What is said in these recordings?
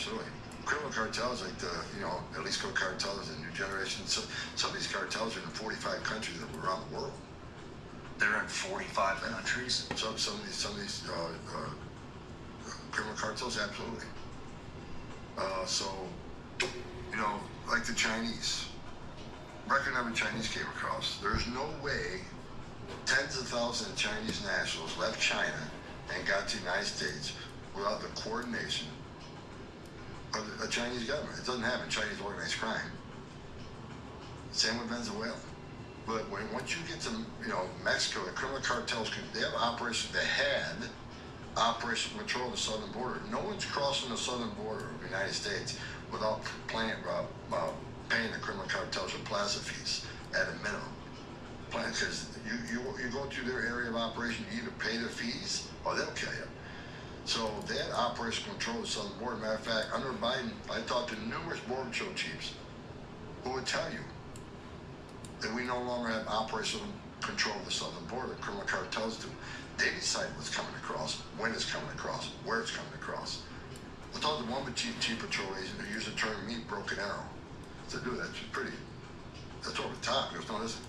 absolutely. Criminal cartels like the, Jalisco cartels and New Generation. So, some of these cartels are in 45 countries around the world. They're in 45 countries? Some of these criminal cartels, absolutely. Like the Chinese. Record number of Chinese came across. There's no way tens of thousands of Chinese nationals left China and got to the United States without the coordination of the Chinese government. It doesn't happen. Chinese organized crime. Same with Venezuela. But once you get to Mexico, the criminal cartels they have operations. They had operation control of the southern border. No one's crossing the southern border of the United States without paying the criminal cartels or plaza fees at a minimum. Because you go to their area of operation, you either pay the fees or they'll kill you. So they had operation control of the southern border. Matter of fact, under Biden, I talked to numerous border patrol chiefs who would tell you that we no longer have operational control of the southern border. Criminal cartels do. They decide what's coming across, when it's coming across, where it's coming across. I talked to one chief patrol agent who used the term "meat broken arrow." I said, dude, that's over the top. He goes, no, listen,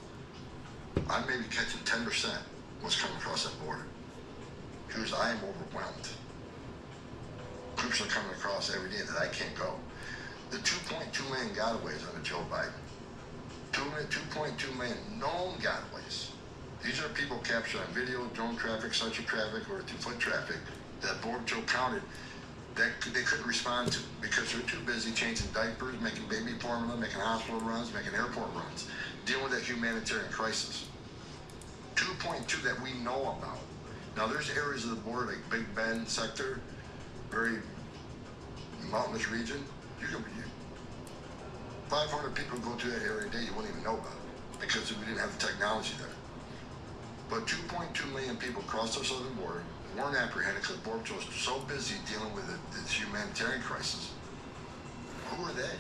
I may be catching 10% what's coming across that border. He goes, I am overwhelmed. Groups are coming across every day that I can't go. The 2.2 million gotaways under Joe Biden. 2.2 million known gotaways. These are people captured on video, drone traffic, sensor traffic, or foot traffic that Border Patrol counted that they couldn't respond to because they're too busy changing diapers, making baby formula, making hospital runs, making airport runs, dealing with that humanitarian crisis. 2.2 that we know about. Now, there's areas of the border like Big Bend sector, very mountainous region. 500 people go to that area a day, you wouldn't even know about it because we didn't have the technology there. But 2.2 million people crossed our southern border, weren't apprehended because Border Patrol was so busy dealing with this humanitarian crisis. Who are they?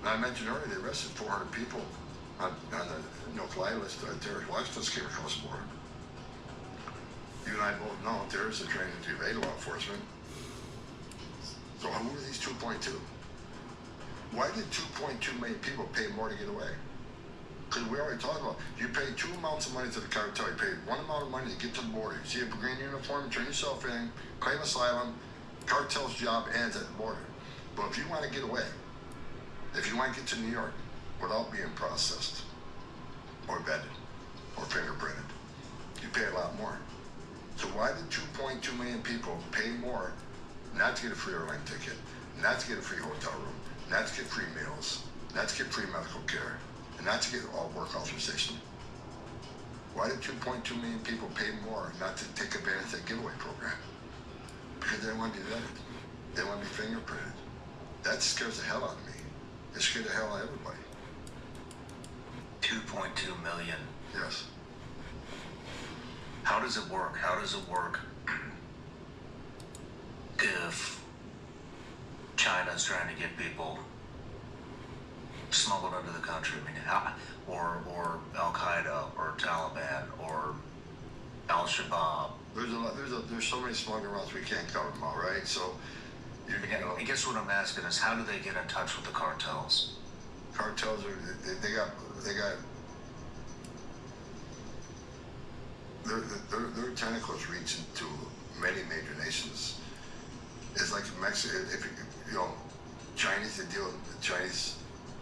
And I mentioned earlier, they arrested 400 people on the no-fly list, terrorist watch list came across the border. You and I both know terrorists are trained to evade law enforcement. So who are these 2.2? Why did 2.2 million people pay more to get away? Because we already talked about it. You pay two amounts of money to the cartel. You pay one amount of money to get to the border. You see a green uniform, turn yourself in, claim asylum. Cartel's job ends at the border. But if you want to get away, if you want to get to New York without being processed or vetted or fingerprinted, you pay a lot more. So why did 2.2 million people pay more not to get a free airline ticket, not to get a free hotel room, not to get free meals, not to get free medical care, and not to get all work authorization? Why did 2.2 million people pay more not to take advantage of that giveaway program? Because they don't want to be vetted. They want to be fingerprinted. That scares the hell out of me. It scared the hell out of everybody. 2.2 million. Yes. How does it work? How does it work if China's trying to get people smuggled into the country? I mean, or Al-Qaeda, or Taliban, or Al-Shabaab. There's so many smuggling routes we can't cover them all, right? So, I guess what I'm asking is, how do they get in touch with the cartels? Cartels they got their tentacles reach into many major nations. It's like Mexico. If Chinese, they deal with Chinese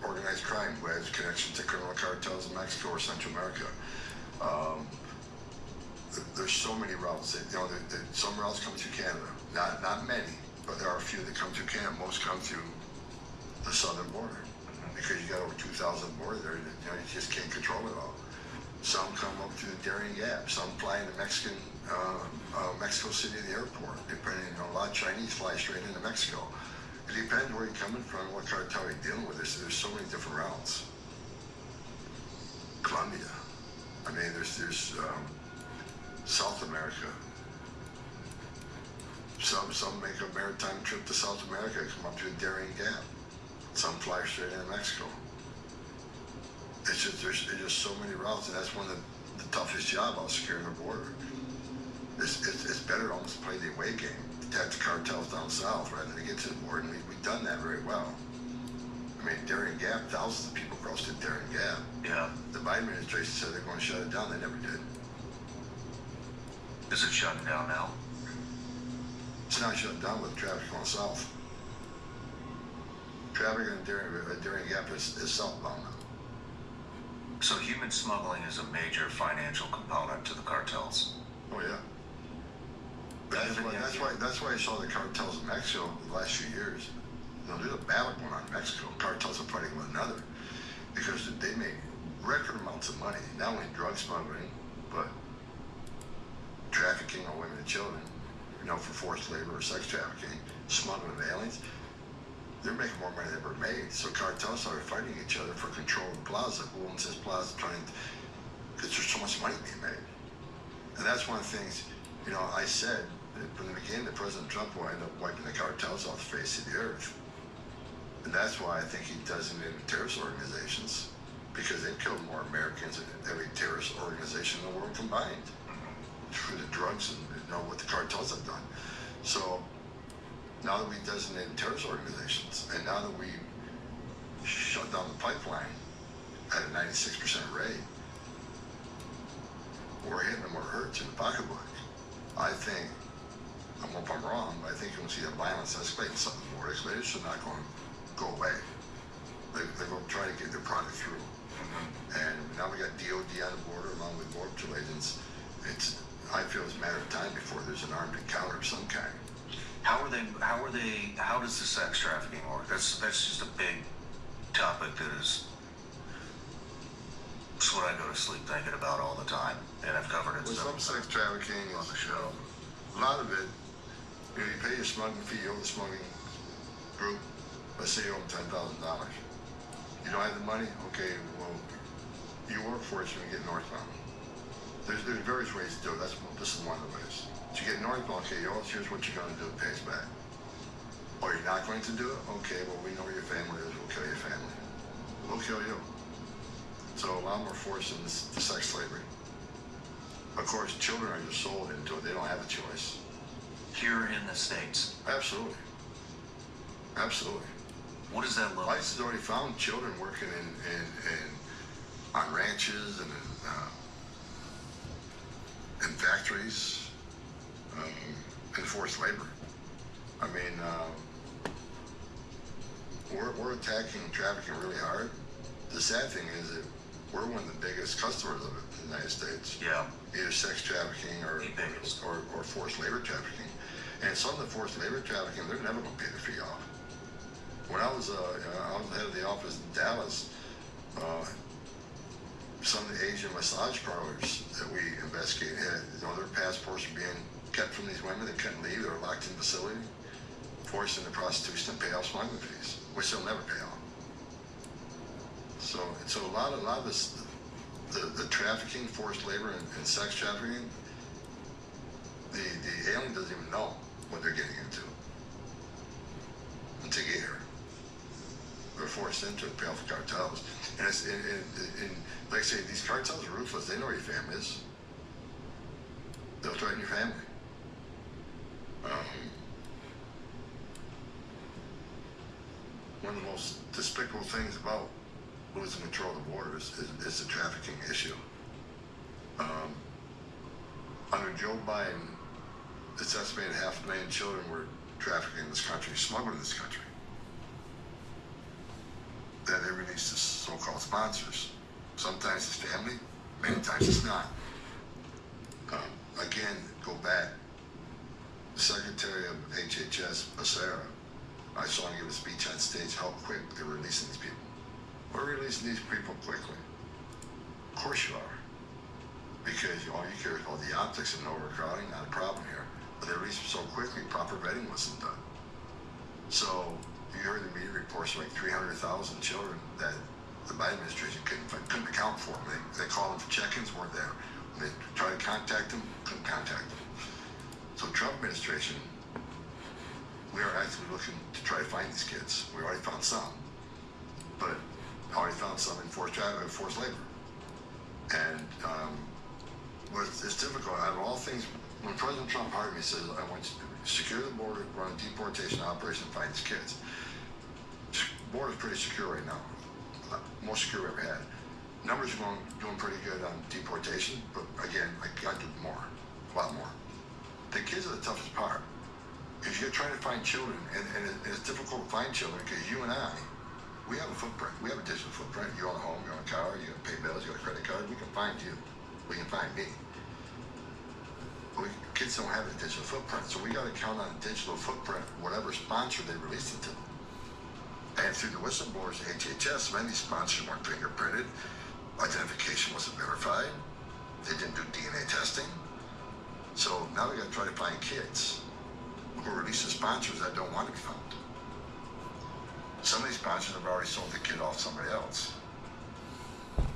organized crime who has connection to criminal cartels in Mexico or Central America. There's so many routes. Some routes come through Canada. Not many, but there are a few that come through Canada. Most come through the southern border because you got over 2,000 border there. You just can't control it all. Some come up through the Darien Gap. Some fly into Mexico City, the airport. Depending, a lot of Chinese fly straight into Mexico. It depends where you're coming from, what cartel you're dealing with. There's so many different routes. Colombia. I mean, there's South America. Some make a maritime trip to South America, come up to the Darien Gap. Some fly straight into Mexico. There's just so many routes, and that's one of the toughest jobs about securing the border. It's better to almost play the away game, to attack the cartels down down south rather than get to the border, and we've done that very well. I mean, Darien Gap, thousands of people crossed through Darien Gap. Yeah. The Biden administration said they're going to shut it down. They never did. Is it shutting down now? It's not shutting down with traffic going south. Traffic in Darien Gap is southbound now. So human smuggling is a major financial component to the cartels. Oh yeah. That's why you saw the cartels in Mexico the last few years. You know, there's a battle going on in Mexico. Cartels are fighting one another because they make record amounts of money, not only drug smuggling, but trafficking of women and children, you know, for forced labor or sex trafficking, smuggling of aliens. They're making more money than they ever made. So cartels started fighting each other for control of the plaza. Who owns this plaza? Because there's so much money being made. And that's one of the things, you know, I said from the beginning that President Trump will end up wiping the cartels off the face of the earth. And that's why I think he designated terrorist organizations, because they've killed more Americans than every terrorist organization in the world combined through the drugs and, you know, what the cartels have done. So now that we designated terrorist organizations, and now that we shut down the pipeline at a 96% rate, we're hitting them where it hurts in the pocketbook. I think, I don't know if I'm wrong, but I think you'll see that violence escalate in some more. Escalation should not go away. They're going to try to get their product through. And now we got DOD on the border along with Border Patrol agents. I feel it's a matter of time before there's an armed encounter of some kind. How does the sex trafficking work? That's just a big topic that is, it's what I go to sleep thinking about all the time, and I've covered it. With some sex trafficking on the show, a lot of it, you know, you pay your smuggling fee, you owe the smuggling group, let's say you owe them $10,000. You don't have the money? Okay, well, you work for it, so you can get northbound. There's various ways to do it. This is one of the ways. To get northbound, okay, here's what you're going to do to pay us back. Or you're not going to do it? Okay, well, we know where your family is. We'll kill your family. We'll kill you. So a lot more force in the sex slavery. Of course, children are just sold into it. They don't have a choice. Here in the States? Absolutely. Absolutely. What does that look like? ICE has already found children working on ranches and in factories, in forced labor. I mean, we're attacking trafficking really hard. The sad thing is that we're one of the biggest customers of it in the United States. Yeah. Either sex trafficking or forced labor trafficking. And some of the forced labor trafficking, they're never going to pay the fee off. When I was head of the office in Dallas, some of the Asian massage parlors that we investigated had, you know, their passports were being kept from these women. They couldn't leave. They were locked in the facility, forced into prostitution and pay off smuggling fees, which they'll never pay off. So a lot of this, the trafficking, forced labor, and sex trafficking, the alien doesn't even know what they're getting into until they get here. They're forced into it, pay off the cartels. And it's like I say, these cartels are ruthless. They know where your family is. They'll threaten your family. One of the most despicable things about losing control of the borders is the trafficking issue. Under Joe Biden, it's estimated 500,000 children were trafficked in this country, smuggled in this country. Then they release the so-called sponsors. Sometimes it's family, many times it's not. Again, go back. The Secretary of HHS, Becerra, I saw him give a speech on stage how quick they're releasing these people. We're releasing these people quickly. Of course you are. Because all you care is about the optics and overcrowding, not a problem here. But they release them so quickly, proper vetting wasn't done. So you heard the media reports like 300,000 children that the Biden administration couldn't account for. They called them for check-ins, weren't there. When they tried to contact them, couldn't contact them. So Trump administration, we are actually looking to try to find these kids. We already found some, but already found some in forced labor. And it's difficult. Out of all things, when President Trump hired me, he says, I want you to, secure the border, run a deportation operation, find these kids. The border's pretty secure right now. Most secure we've ever had. Numbers are doing pretty good on deportation, but again, I got to do more, a lot more. The kids are the toughest part. If you're trying to find children, and it's difficult to find children because you and I, we have a footprint. We have a digital footprint. You own a home, you own a car, you pay bills, you got a credit card. We can find you. We can find me. But kids don't have a digital footprint, so we got to count on a digital footprint, whatever sponsor they release it to. And through the whistleblowers at HHS, many sponsors weren't fingerprinted. Identification wasn't verified. They didn't do DNA testing. So now we got to try to find kids who release the sponsors that don't want to be found. Some of these sponsors have already sold the kid off to somebody else.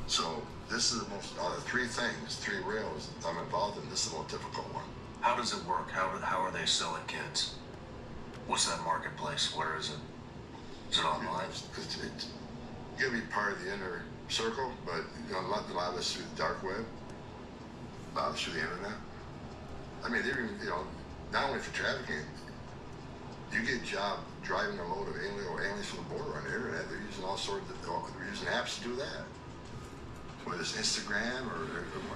So this is the most, out of three things, three rails I'm involved in, this is the most difficult one. How does it work? How are they selling kids? What's that marketplace? Where is it? Is it online? You gotta be part of the inner circle, but you know, a lot of us through the dark web, a lot of us through the internet. I mean, they're even, you know, not only for trafficking, you get a job driving a load of aliens from the border on the internet. They're using all sorts of, they're using apps to do that. Whether it's Instagram or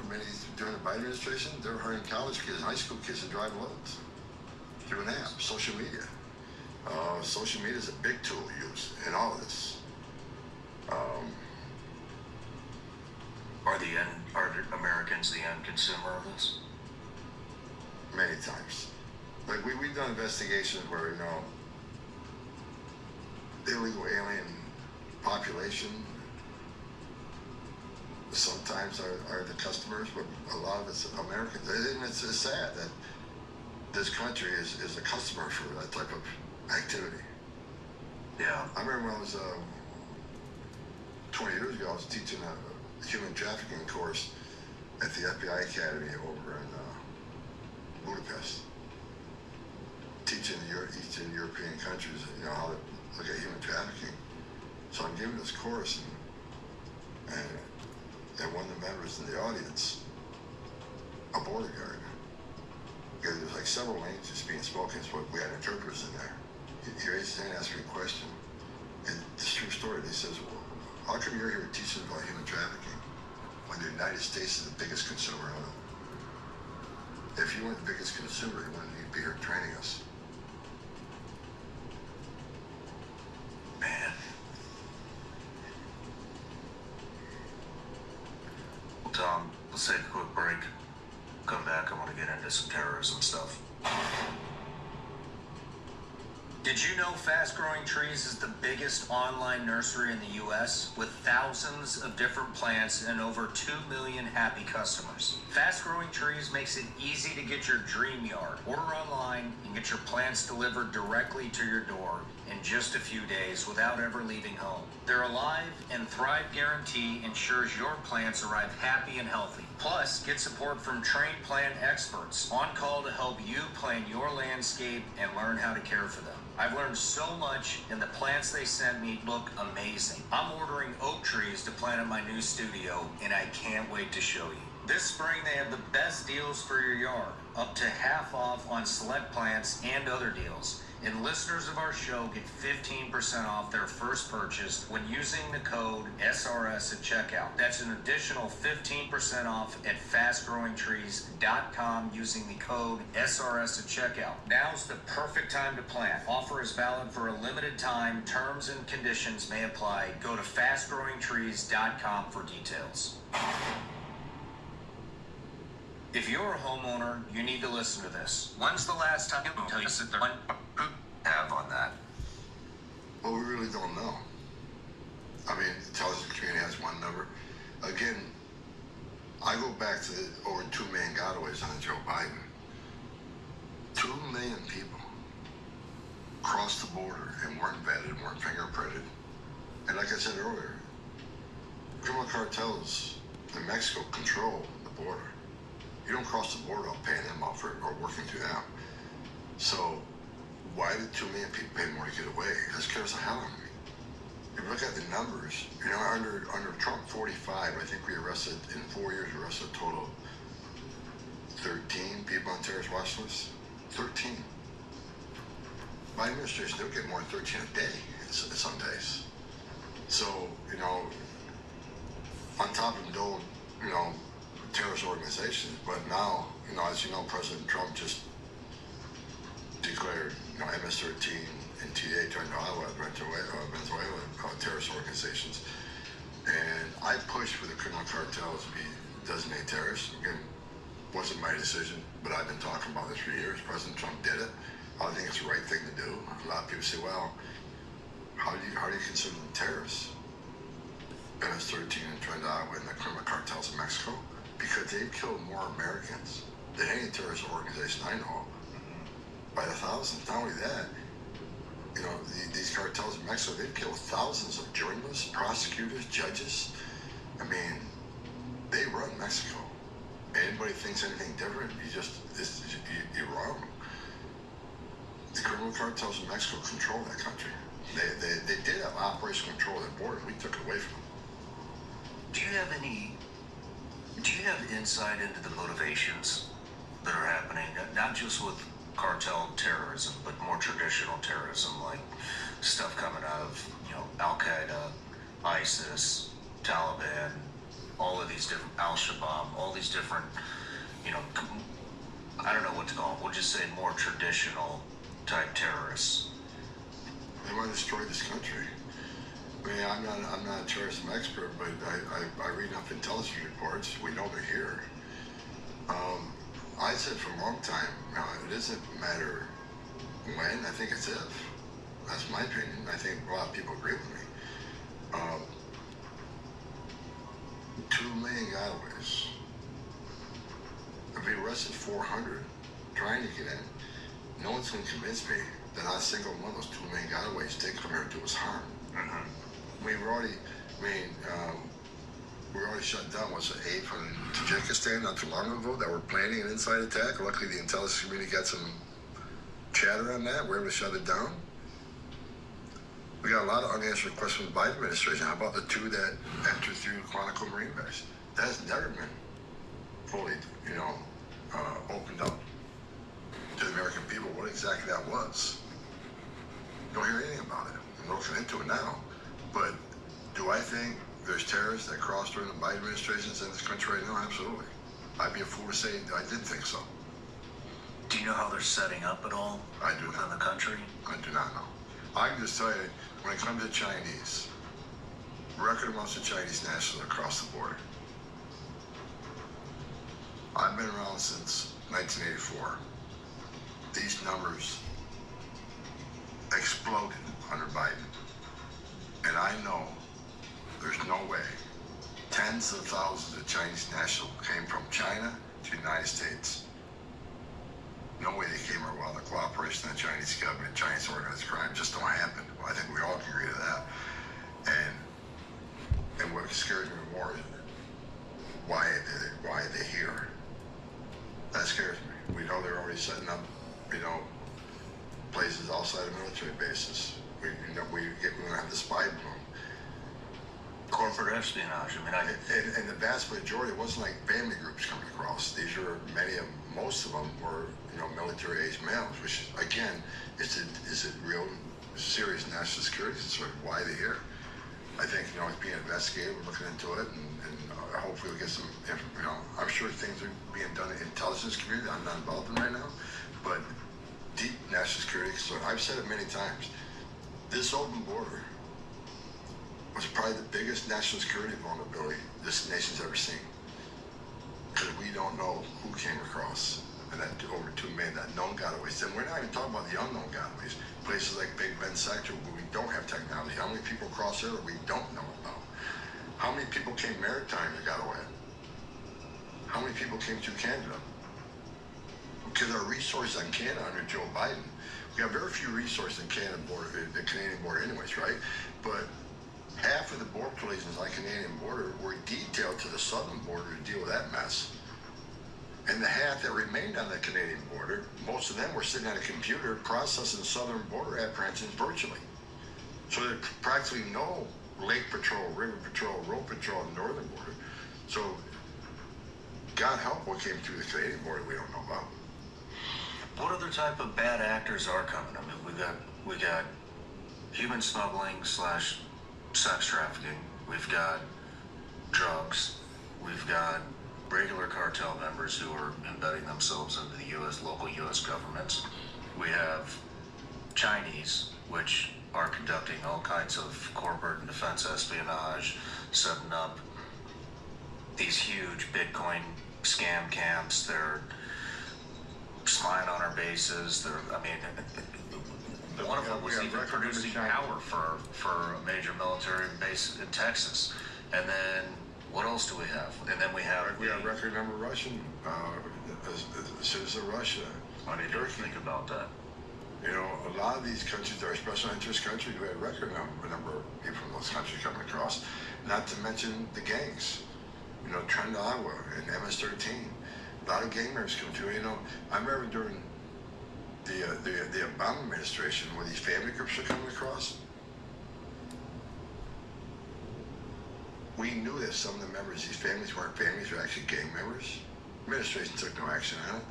many during the Biden administration, they're hiring college kids and high school kids to drive loads through an app, social media. Social media is a big tool to use in all of this. Are Americans the end consumer of this? Many times. Like we've done investigations where, you know, illegal alien population sometimes are the customers, but a lot of it's Americans. And it's sad that this country is a customer for that type of activity. Yeah. I remember when I was 20 years ago, I was teaching a human trafficking course at the FBI Academy over in Budapest, teaching Eastern European countries, you know, how to look at human trafficking. So I'm giving this course, and one of the members in the audience, a border guard, because there's like several languages being spoken, so we had interpreters in there. He raised his hand, asked me a question, and it's a true story. He says, well, how come you're here teaching about human trafficking when the United States is the biggest consumer of it? If you weren't the biggest consumer, you wouldn't need to be here training us. Man. Well, Tom, let's take a quick break. Come back, I want to get into some terrorism stuff. Did you know Fast Growing Trees is the biggest online nursery in the U.S. with thousands of different plants and over 2 million happy customers? Fast Growing Trees makes it easy to get your dream yard. Order online and get your plants delivered directly to your door in just a few days without ever leaving home. Their Alive and Thrive guarantee ensures your plants arrive happy and healthy. Plus, get support from trained plant experts on call to help you plan your landscape and learn how to care for them. I've learned so much, and the plants they sent me look amazing. I'm ordering oak trees to plant in my new studio, and I can't wait to show you. This spring, they have the best deals for your yard, up to half off on select plants and other deals. And listeners of our show get 15% off their first purchase when using the code SRS at checkout. That's an additional 15% off at fastgrowingtrees.com using the code SRS at checkout. Now's the perfect time to plant. Offer is valid for a limited time. Terms and conditions may apply. Go to fastgrowingtrees.com for details. If you're a homeowner, you need to listen to this. When's the last time you sit there have on that? Well, we really don't know. I mean, the intelligence community has one number. Again, I go back to over 2 million gotaways under Joe Biden. 2 million people crossed the border and weren't vetted, weren't fingerprinted. And like I said earlier, criminal cartels in Mexico control the border. You don't cross the border without paying them off or working through them. So why did 2 million people pay more to get away? That scares the hell out of me. If you look at the numbers, you know, under Trump 45, I think we arrested, in 4 years, we arrested a total of 13 people on terrorist watch lists. 13. my administration, they'll get more than 13 a day some days. So, you know, on top of those, you know, terrorist organizations, but now, you know, as you know, President Trump just declared, you know, MS-13 and TA turned to Venezuela terrorist organizations. And I pushed for the criminal cartels to be designated terrorists. Again, wasn't my decision, but I've been talking about this for years. President Trump did it. I think it's the right thing to do. A lot of people say, well, how do you consider them terrorists? MS-13 and Trinidad Agua and the criminal cartels in Mexico? Because they've killed more Americans than any terrorist organization I know of, by the thousands. Not only that, you know, these cartels in Mexico, they've killed thousands of journalists, prosecutors, judges. I mean, they run Mexico. Anybody thinks anything different, you're wrong. The criminal cartels in Mexico control that country. They did have operational control of the border. We took it away from them. Do you have insight into the motivations that are happening, not just with cartel terrorism, but more traditional terrorism, like stuff coming out of, you know, Al-Qaeda, ISIS, Taliban, all of these different, Al-Shabaab, all these different, you know, I don't know what to call them. We'll just say more traditional type terrorists. They want to destroy this country. I mean, I'm not a terrorism expert, but I read enough intelligence reports. We know they're here. I said for a long time, it doesn't matter when, I think it's if. That's my opinion. I think a lot of people agree with me. 2 million gotaways. If we arrested 400 trying to get in, no one's going to convince me that not a single one of those 2 million gotaways did come here to do us harm. We were already, we were already shut down. Was it 8 from Tajikistan not too long ago that were planning an inside attack? Luckily, the intelligence community got some chatter on that. We're able to shut it down. We got a lot of unanswered questions from the Biden administration. How about the 2 that entered through Quantico Marine Base? That has never been fully, you know, opened up to the American people what exactly that was. Don't hear anything about it. I'm looking into it now. But do I think there's terrorists that crossed during the Biden administration in this country right now? Absolutely. I'd be a fool to say I did think so. Do you know how they're setting up at all within the country? I do not know. I can just tell you, when it comes to Chinese, record amounts of Chinese nationals across the border. I've been around since 1984. These numbers exploded under Biden. And I know there's no way tens of thousands of Chinese nationals came from China to the United States. No way they came here without the cooperation of the Chinese government, Chinese organized crime. Just don't happen. Well, I think we all can agree to that. And what scares me more is why are they here? That scares me. We know they're already setting up, you know, places outside of military bases. We're gonna have the spy boom. Corporate espionage. And the vast majority, it wasn't like family groups coming across. These are most of them were, you know, military-age males, which again, is it real serious national security concern? Why are they here? I think, you know, it's being investigated. We're looking into it, and hopefully we'll get some, you know, I'm sure things are being done in the intelligence community I'm not involved in right now, but deep national security concern. I've said it many times. This open border was probably the biggest national security vulnerability this nation's ever seen. Because we don't know who came across, and that over 2 million that known gotaways. And we're not even talking about the unknown gotaways. Places like Big Bend sector where we don't have technology. How many people cross there that we don't know about? How many people came maritime that got away? How many people came through Canada? Because our resources on Canada under Joe Biden, we have very few resources in Canada border, the Canadian border anyways, right? But half of the border policies on the Canadian border were detailed to the southern border to deal with that mess. And the half that remained on the Canadian border, most of them were sitting at a computer processing southern border apprehensions virtually. So there's practically no lake patrol, river patrol, road patrol on the northern border. So God help what came through the Canadian border we don't know about. What other type of bad actors are coming? I mean, we got human smuggling slash sex trafficking. We've got drugs. We've got regular cartel members who are embedding themselves into the local U.S. governments. We have Chinese, which are conducting all kinds of corporate and defense espionage, setting up these huge Bitcoin scam camps. They're spying on our bases. One of them was even producing power for a major military base in Texas. And then what else do we have? And then we have record number Russian citizens of Russia. I need to think about that. You know, a lot of these countries are special interest countries. We had a record number of people from those countries coming across. Not to mention the gangs. You know, Trend Agua and MS-13. A lot of gang members come through. You know, I remember during the Obama administration where these family groups are coming across. We knew that some of the members, these families weren't families, were actually gang members. Administration took no action on it.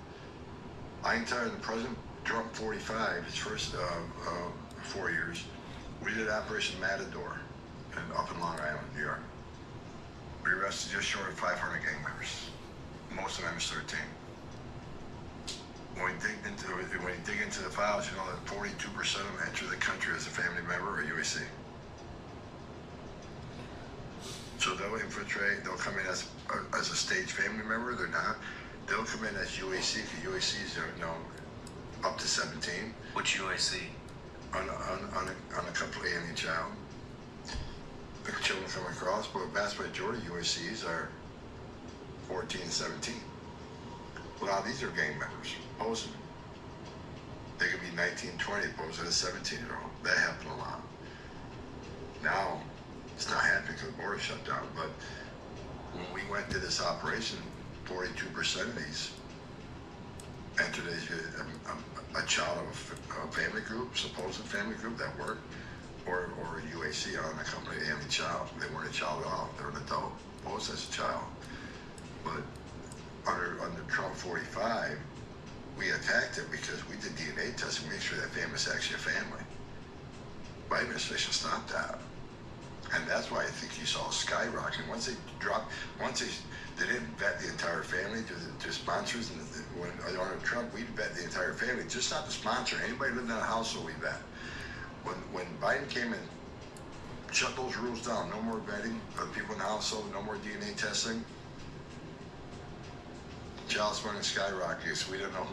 I can tell you, the president, Trump 45, his first 4 years, we did Operation Matador up in Long Island, New York. We arrested just short of 500 gang members, most of them MS-13. When you dig into the files, you know that 42% of them enter the country as a family member or UAC. So they'll infiltrate, they'll come in as a stage family member, they're not. They'll come in as UAC, because UACs are, you know, up to 17. Which UAC? Unaccompanied alien child. The children come across, but a vast majority of UACs are 14 and 17. A lot of these are gang members, posing. They could be 19, 20, posing as a 17-year-old. That happened a lot. Now, it's not happening because the border shut down, but when we went to this operation, 42% of these entered as a child of a family group, supposed family group that worked, or a UAC, unaccompanied alien child. They weren't a child at all. They were an adult, posed as a child. But under Trump 45, we attacked it because we did DNA testing to make sure that family is actually a family. My administration stopped that. And that's why I think you saw a skyrocket. Once they didn't vet the entire family to sponsors, and when under Trump, we vet the entire family, just not the sponsor. Anybody living in a household, we vet. When Biden came in, shut those rules down. No more vetting of people in the household. No more DNA testing. Child spending skyrocketed. So we don't know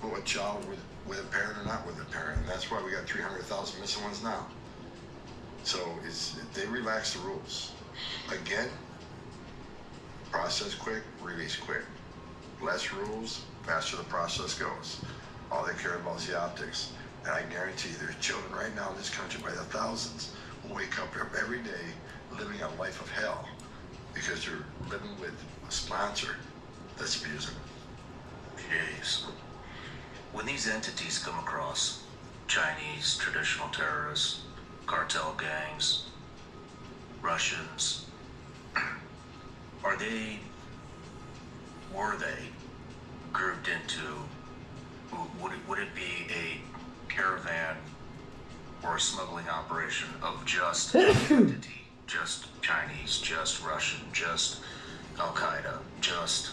who a child with a parent or not with a parent. And that's why we got 300,000 missing ones now. So they relax the rules. Again, process quick, release quick. Less rules, faster the process goes. All they care about is the optics. And I guarantee you, there's children right now in this country by the thousands who wake up every day living a life of hell because they're living with a sponsor that's abusing them. Jeez. When these entities come across, Chinese, traditional terrorists, cartel gangs, Russians, were they grouped into, would it be a caravan or a smuggling operation of just an entity, just Chinese, just Russian, just Al-Qaeda, just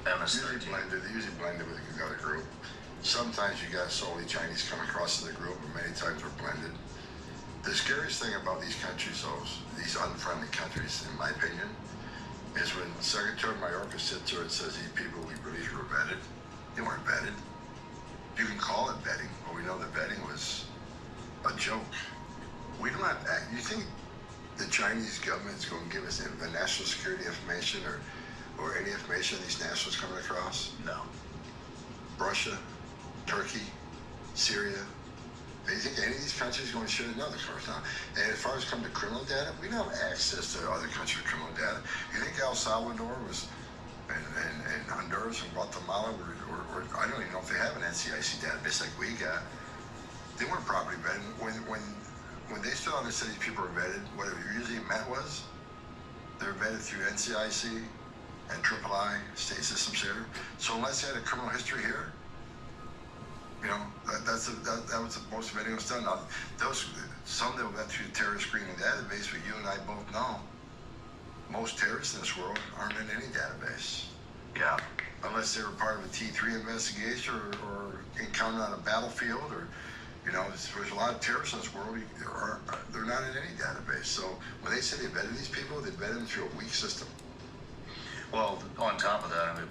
MS-13? They usually blended with another group. Sometimes you got solely Chinese come across in the group, but many times we're blended. The scariest thing about these countries, these unfriendly countries, in my opinion, is when Secretary Mayorkas sits there and says these people we believe were vetted. They weren't vetted. You can call it vetting, but we know that vetting was a joke. We don't have to act. You think the Chinese government is going to give us the national security information or any information these nationals coming across? No. Russia, Turkey, Syria. Do you think any of these countries are going to share another course now? And as far as come to criminal data, we don't have access to other countries' criminal data. You think El Salvador was, and Honduras and Guatemala or I don't even know if they have an NCIC database like we got. They weren't properly vetted. When they stood on the city, people were vetted. What it usually meant was they were vetted through NCIC and III, state systems here. So unless they had a criminal history here, You know, that was the most of anything was done. Now, some that went through the terrorist screening database, but you and I both know most terrorists in this world aren't in any database. Yeah. Unless they were part of a T3 investigation or encountered on a battlefield, or, you know, there's a lot of terrorists in this world, they're not in any database. So when they say they vetted these people, they vetted them through a weak system. Well, on top of that, I mean,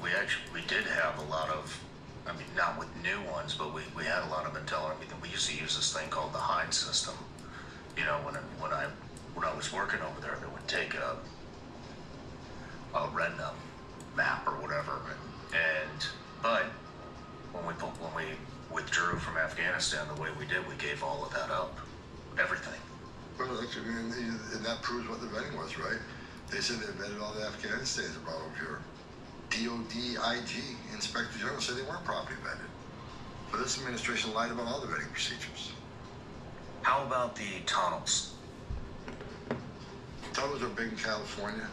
we did have a lot of, I mean, not with new ones, but we had a lot of intel. I mean, we used to use this thing called the Hive system. You know, when I was working over there, they would take a random map or whatever, but when we withdrew from Afghanistan the way we did, we gave all of that up, everything. Well, and that proves what the vetting was, right? They said they vetted all the Afghanistans that brought over here. DOD, IG, Inspector General said they weren't properly vetted. But this administration lied about all the vetting procedures. How about the tunnels? Tunnels are big in California.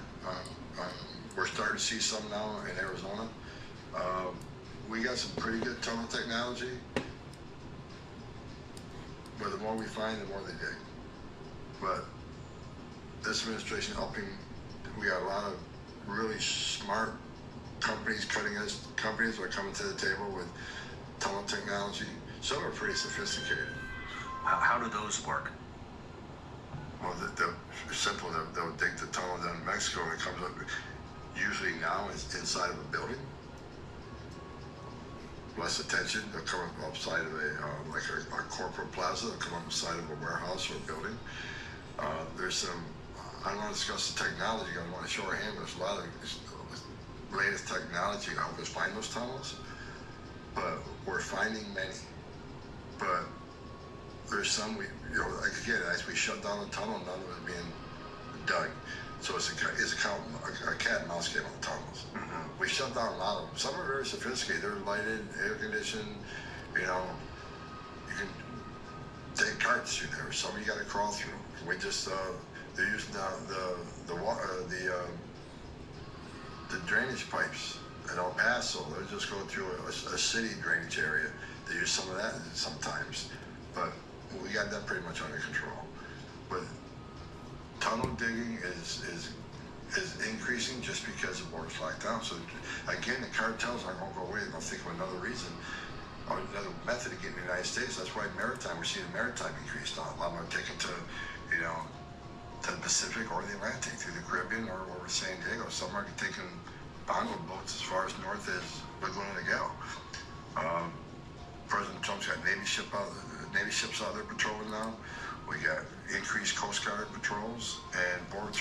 We're starting to see some now in Arizona. We got some pretty good tunnel technology, but the more we find, the more they dig. But this administration helping, we got a lot of really smart companies, cutting edge companies are coming to the table with tunnel technology. Some are pretty sophisticated. How do those work? Well, it's simple. They'll dig the tunnel down in Mexico, and it comes up. Usually now it's inside of a building. Less attention. They'll come up outside of a corporate plaza. They'll come up inside of a warehouse or a building. There's some. I don't want to discuss the technology. I want to show our hand. There's a lot of latest technology to help us find those tunnels, but we're finding many. But there's some like again, as we shut down the tunnel, none of it is being dug. So it's a cat and mouse game on the tunnels. Mm-hmm. We shut down a lot of them. Some are very sophisticated. They're lighted, air conditioned. You know, you can take carts through there. Some you got to crawl through. We just they're using the drainage pipes at El Paso. They're just going through a city drainage area. They use some of that sometimes, but we got that pretty much under control. But tunnel digging is increasing just because the border's locked down. So again, the cartels aren't going to go away. They'll think of another reason or another method of getting to the United States. That's why maritime, we're seeing the maritime increase now. A lot more taken to, to the Pacific or the Atlantic, through the Caribbean or over San Diego. Some are taking bongo boats as far as north as Laguna Niguel. President Trump's got Navy ships out there patrolling now. We got increased Coast Guard patrols and Border